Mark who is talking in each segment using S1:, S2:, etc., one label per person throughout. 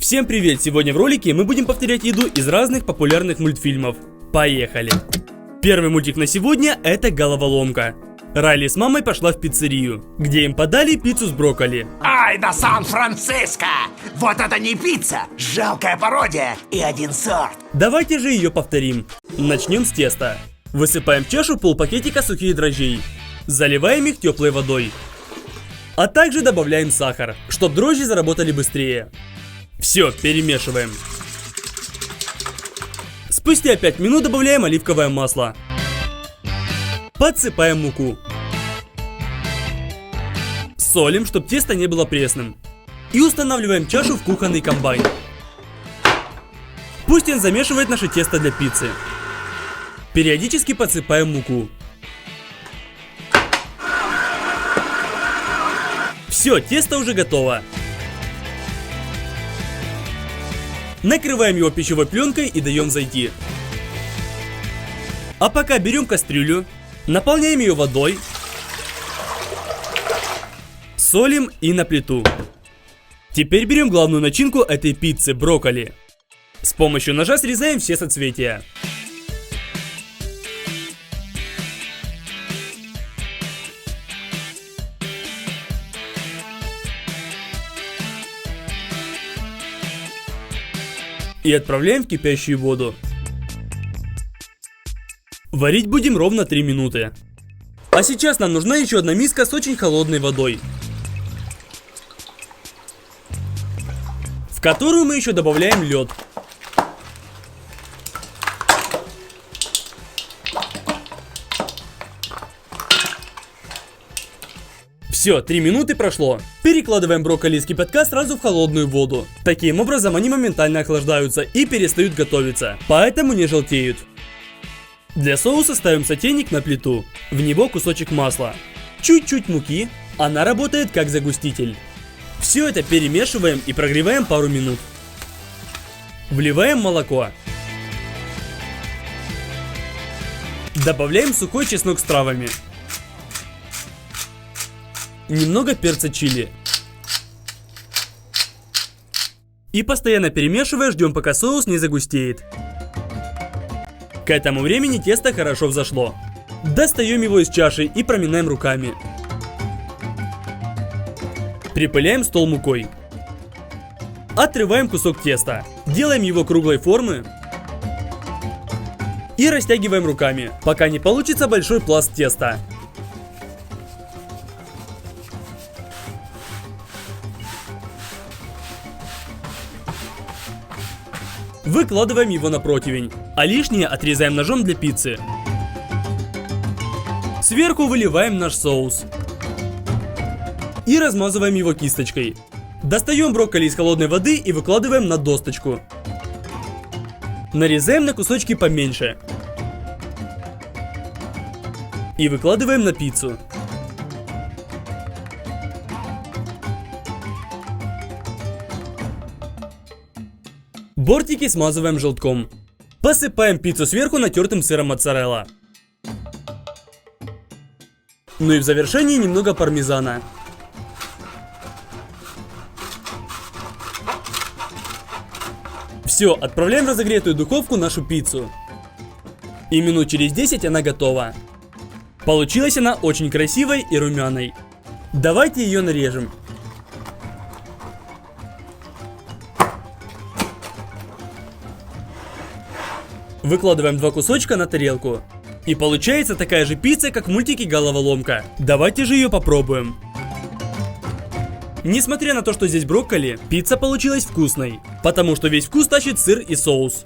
S1: Всем привет! Сегодня в ролике мы будем повторять еду из разных популярных мультфильмов. Поехали! Первый мультик на сегодня — это «Головоломка». Райли с мамой пошла в пиццерию, где им подали пиццу с брокколи.
S2: Ай да Сан-Франциско! Вот это не пицца! Жалкая пародия и один сорт!
S1: Давайте же ее повторим. Начнем с теста. Высыпаем в чашу полпакетика сухих дрожжей. Заливаем их теплой водой. А также добавляем сахар, чтобы дрожжи заработали быстрее. Все, перемешиваем. Спустя 5 минут добавляем оливковое масло. Подсыпаем муку. Солим, чтобы тесто не было пресным. И устанавливаем чашу в кухонный комбайн. Пусть он замешивает наше тесто для пиццы. Периодически подсыпаем муку. Все, тесто уже готово. Накрываем его пищевой пленкой и даем зайти. А пока берем кастрюлю, наполняем ее водой, солим и на плиту. Теперь берем главную начинку этой пиццы — брокколи. С помощью ножа срезаем все соцветия. И отправляем в кипящую воду. Варить будем ровно 3 минуты. А сейчас нам нужна еще одна миска с очень холодной водой, в которую мы еще добавляем лед. Все, 3 минуты прошло. Перекладываем брокколи из кипятка сразу в холодную воду. Таким образом они моментально охлаждаются и перестают готовиться, поэтому не желтеют. Для соуса ставим сотейник на плиту. В него кусочек масла, чуть-чуть муки, она работает как загуститель. Все это перемешиваем и прогреваем пару минут. Вливаем молоко. Добавляем сухой чеснок с травами. Немного перца чили. И постоянно перемешивая, ждем, пока соус не загустеет. К этому времени тесто хорошо взошло. Достаем его из чаши и проминаем руками. Припыляем стол мукой. Отрываем кусок теста. Делаем его круглой формы. И растягиваем руками, пока не получится большой пласт теста. Выкладываем его на противень, а лишнее отрезаем ножом для пиццы. Сверху выливаем наш соус и размазываем его кисточкой. Достаем брокколи из холодной воды и выкладываем на досточку. Нарезаем на кусочки поменьше и выкладываем на пиццу. Бортики смазываем желтком. Посыпаем пиццу сверху натертым сыром моцарелла. Ну и в завершении немного пармезана. Все, отправляем в разогретую духовку нашу пиццу. И минут через 10 она готова. Получилась она очень красивой и румяной. Давайте ее нарежем. Выкладываем 2 кусочка на тарелку. И получается такая же пицца, как в мультике «Головоломка». Давайте же ее попробуем. Несмотря на то, что здесь брокколи, пицца получилась вкусной, потому что весь вкус тащит сыр и соус.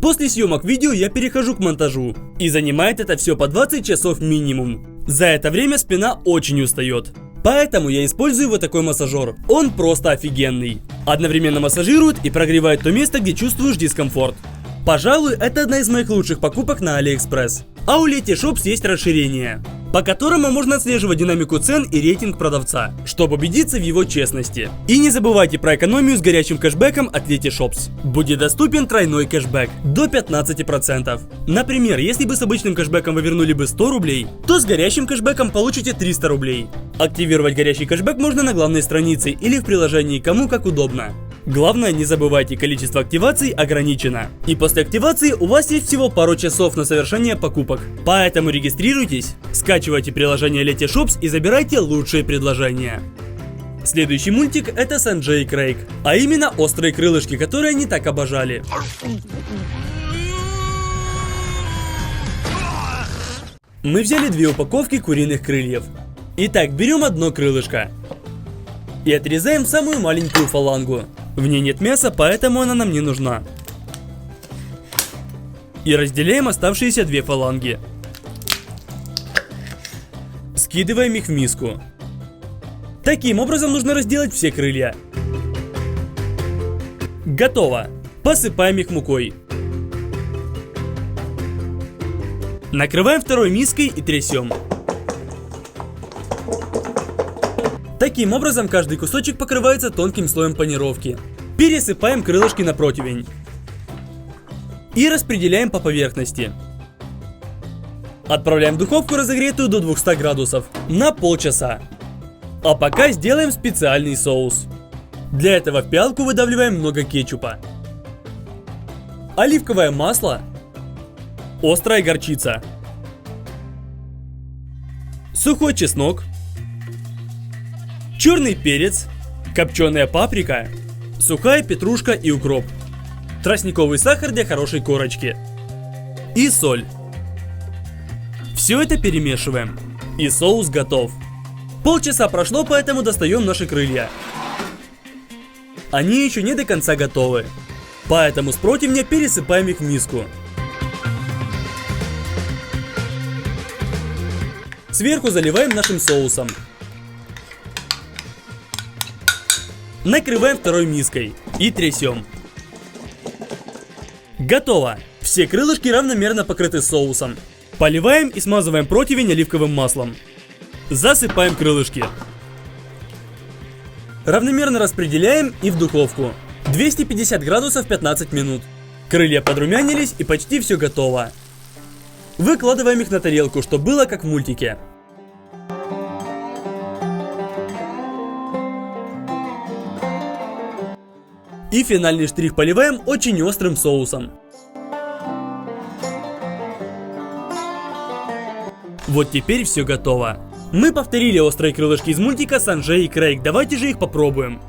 S1: После съемок видео я перехожу к монтажу, и занимает это все по 20 часов минимум. За это время спина очень устает. Поэтому я использую вот такой массажер. Он просто офигенный. Одновременно массажирует и прогревает то место, где чувствуешь дискомфорт. Пожалуй, это одна из моих лучших покупок на AliExpress. А у Letyshops есть расширение, по которому можно отслеживать динамику цен и рейтинг продавца, чтобы убедиться в его честности. И не забывайте про экономию с горячим кэшбэком от Letyshops. Будет доступен тройной кэшбэк до 15%. Например, если бы с обычным кэшбэком вы вернули бы 100 рублей, то с горячим кэшбэком получите 300 рублей. Активировать горячий кэшбэк можно на главной странице или в приложении, кому как удобно. Главное, не забывайте, количество активаций ограничено. И после активации у вас есть всего пару часов на совершение покупок. Поэтому регистрируйтесь, скачивайте приложение Letyshops и забирайте лучшие предложения. Следующий мультик — это Санджей и Крейг, а именно острые крылышки, которые они так обожали. Мы взяли 2 упаковки куриных крыльев. Итак, берем одно крылышко и отрезаем самую маленькую фалангу. В ней нет мяса, поэтому она нам не нужна. И разделяем оставшиеся 2 фаланги. Скидываем их в миску. Таким образом нужно разделать все крылья. Готово. Посыпаем их мукой. Накрываем второй миской и трясем. Таким образом каждый кусочек покрывается тонким слоем панировки. Пересыпаем крылышки на противень. И распределяем по поверхности. Отправляем в духовку, разогретую до 200 градусов, на полчаса. А пока сделаем специальный соус. Для этого в пиалку выдавливаем много кетчупа, оливковое масло, острая горчица, сухой чеснок, черный перец, копченая паприка, сухая петрушка и укроп, тростниковый сахар для хорошей корочки и соль. Все это перемешиваем, и соус готов. Полчаса прошло, поэтому достаем наши крылья. Они еще не до конца готовы, поэтому с противня пересыпаем их в миску. Сверху заливаем нашим соусом. Накрываем второй миской и трясем. Готово! Все крылышки равномерно покрыты соусом. Поливаем и смазываем противень оливковым маслом. Засыпаем крылышки. Равномерно распределяем и в духовку. 250 градусов 15 минут. Крылья подрумянились и почти все готово. Выкладываем их на тарелку, чтобы было как в мультике. И финальный штрих поливаем очень острым соусом. Вот теперь все готово. Мы повторили острые крылышки из мультика Санджей и Крейг, давайте же их попробуем.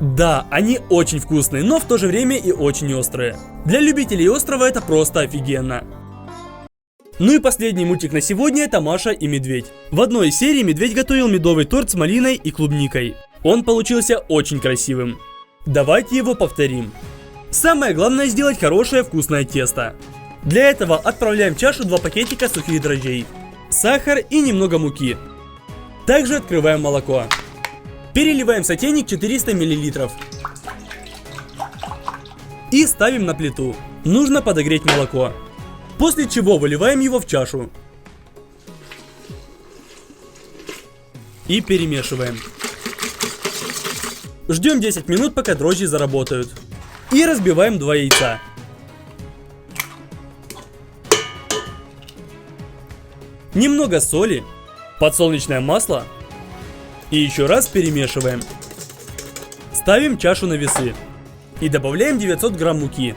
S1: Да, они очень вкусные, но в то же время и очень острые. Для любителей острова это просто офигенно. Ну и последний мультик на сегодня — это Маша и Медведь. В одной из серий медведь готовил медовый торт с малиной и клубникой. Он получился очень красивым. Давайте его повторим. Самое главное — сделать хорошее вкусное тесто. Для этого отправляем в чашу 2 пакетика сухих дрожжей, сахар и немного муки. Также открываем молоко. Переливаем в сотейник 400 мл. И ставим на плиту. Нужно подогреть молоко. После чего выливаем его в чашу. И перемешиваем. Ждем 10 минут, пока дрожжи заработают. И разбиваем 2 яйца. Немного соли, подсолнечное масло и еще раз перемешиваем. Ставим чашу на весы и добавляем 900 грамм муки.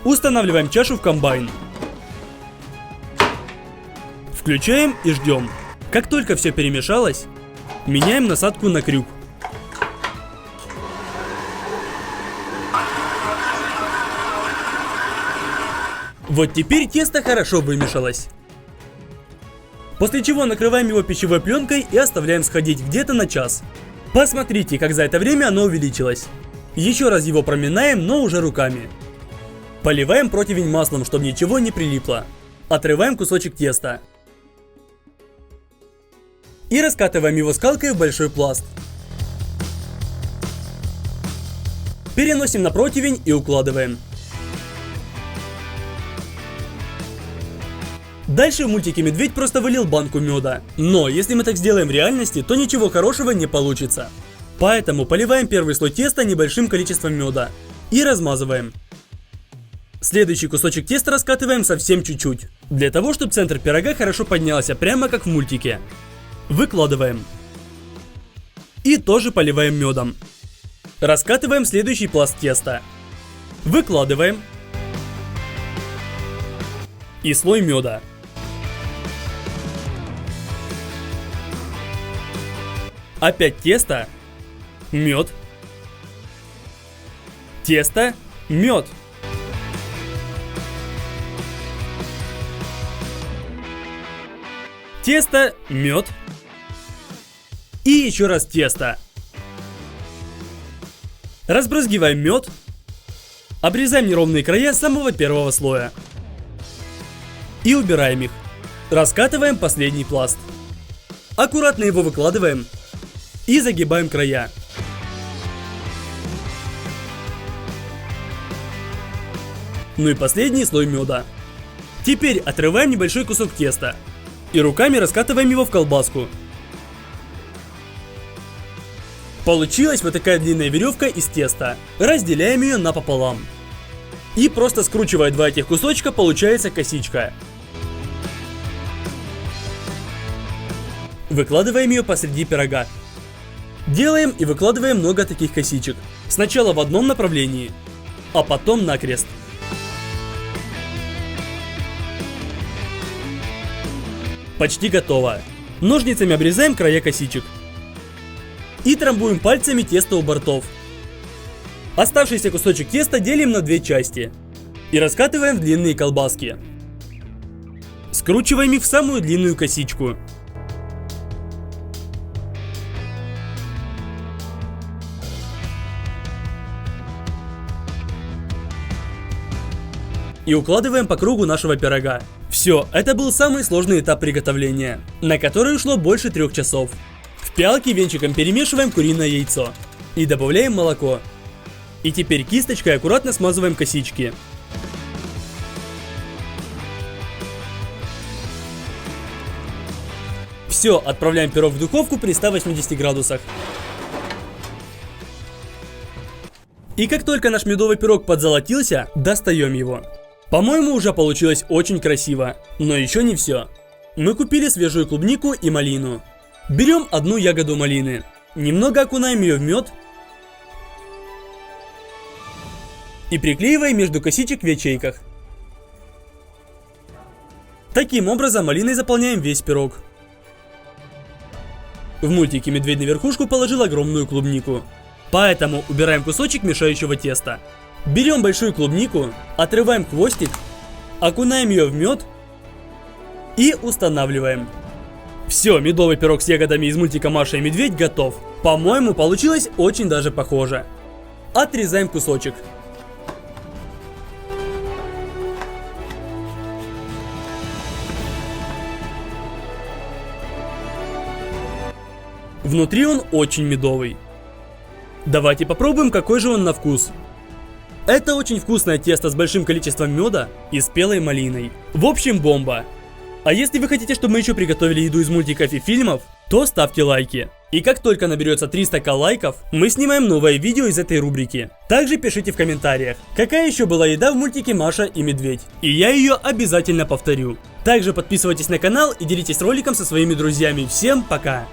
S1: Устанавливаем чашу в комбайн. Включаем и ждем. Как только все перемешалось, меняем насадку на крюк. Вот теперь тесто хорошо вымешалось. После чего накрываем его пищевой пленкой и оставляем сходить где-то на час. Посмотрите, как за это время оно увеличилось. Еще раз его проминаем, но уже руками. Поливаем противень маслом, чтобы ничего не прилипло. Отрываем кусочек теста. И раскатываем его скалкой в большой пласт. Переносим на противень и укладываем. Дальше в мультике медведь просто вылил банку меда. Но если мы так сделаем в реальности, то ничего хорошего не получится. Поэтому поливаем первый слой теста небольшим количеством меда и размазываем. Следующий кусочек теста раскатываем совсем чуть-чуть, для того, чтобы центр пирога хорошо поднялся, прямо как в мультике. Выкладываем. И тоже поливаем медом. Раскатываем следующий пласт теста. Выкладываем. И слой меда. Опять тесто, мед, тесто, мед. Тесто, мед. И еще раз тесто. Разбрызгиваем мед. Обрезаем неровные края самого первого слоя. И убираем их. Раскатываем последний пласт. Аккуратно его выкладываем. И загибаем края. Ну и последний слой меда. Теперь отрываем небольшой кусок теста. И руками раскатываем его в колбаску. Получилась вот такая длинная веревка из теста. Разделяем ее напополам. И просто скручивая два этих кусочка, получается косичка. Выкладываем ее посреди пирога. Делаем и выкладываем много таких косичек. Сначала в одном направлении, а потом накрест. Почти готово. Ножницами обрезаем края косичек. И трамбуем пальцами тесто у бортов. Оставшийся кусочек теста делим на две части. И раскатываем в длинные колбаски. Скручиваем их в самую длинную косичку. И укладываем по кругу нашего пирога. Все, это был самый сложный этап приготовления, на который ушло больше 3 часов. В пиалке венчиком перемешиваем куриное яйцо и добавляем молоко. И теперь кисточкой аккуратно смазываем косички. Все, отправляем пирог в духовку при 180 градусах. И как только наш медовый пирог подзолотился, достаем его. По-моему, уже получилось очень красиво, но еще не все. Мы купили свежую клубнику и малину. Берем одну ягоду малины, немного окунаем ее в мед и приклеиваем между косичек в ячейках. Таким образом малиной заполняем весь пирог. В мультике медведь на верхушку положил огромную клубнику, поэтому убираем кусочек мешающего теста. Берем большую клубнику, отрываем хвостик, окунаем ее в мед и устанавливаем. Все, медовый пирог с ягодами из мультика Маша и Медведь готов. По-моему, получилось очень даже похоже. Отрезаем кусочек. Внутри он очень медовый. Давайте попробуем, какой же он на вкус. Это очень вкусное тесто с большим количеством меда и спелой малиной. В общем, бомба. А если вы хотите, чтобы мы еще приготовили еду из мультиков и фильмов, то ставьте лайки. И как только наберется 300 лайков, мы снимаем новое видео из этой рубрики. Также пишите в комментариях, какая еще была еда в мультике Маша и Медведь. И я ее обязательно повторю. Также подписывайтесь на канал и делитесь роликом со своими друзьями. Всем пока!